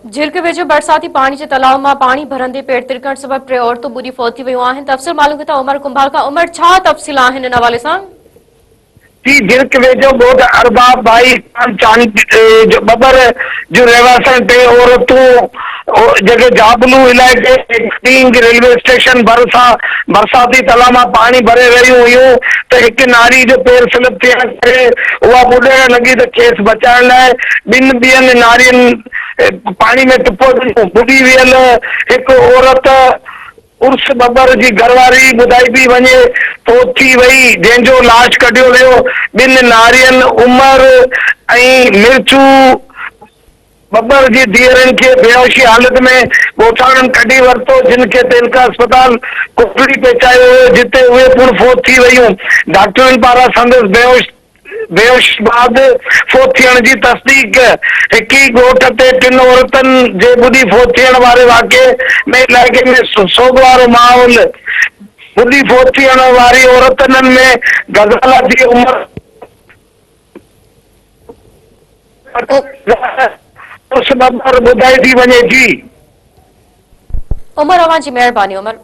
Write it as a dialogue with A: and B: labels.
A: झील के वेझो बरसाती पानी के तालाब में पानी भरंदे पेट तिरकण सबब 3 औरतूं बुॾी फौत थी वियूं आहिनि। तफ़सील मालूम कंदा उमर कुंभाल खां। उमर, छा तफ़सील आहिनि इन हवाले सां?
B: जी झील के वेझो ॻोठ अरबाब भाई चांद जो बबर जो रहवासन 3 औरतूं जेके जाबलू इलाइक़े टींग रेलवे स्टेशन बरसाती तालाब में पानी भरे रहियूं हुयूं त हिक नारी जो पेर स्लिप थियण करे उहा ॿुॾण लॻी त खेसि बचाइण लाइ ॿिनि ॿियनि नारियुनि पानी में टुपो ॾिनो। ॿुॾी वियल हिकु औरत उर्स बबर जी घरवारी ॿुधाई पई वञे फौत थी वई, जंहिंजो लाश कढियो वियो। ॿिनि नारियुनि उमर ऐं मिर्चू बबर जी धीअरुनि खे बेहोशी हालत में ॻोठाणनि कढी वरितो, जिन खे तेलका अस्पताल कोटड़ी पहुचायो वियो, जिते उहे पिणु फौत थी वयूं। डॉक्टरनि पारां संदसि बेहोश बाद फौत थियण जी तस्दीक। हिक ई ॻोठ ते 3 औरतुनि जे ॿुॾी फौत थियण वारे वाक़िए में इलाइक़े में सोग वारो माहौल। ॿुॾी फौत थियण वारी औरतुनि में गज़ाला जी उमर ॿुधाई थी वञे। जी
A: उमर, अवां जी महिरबानी। उमर।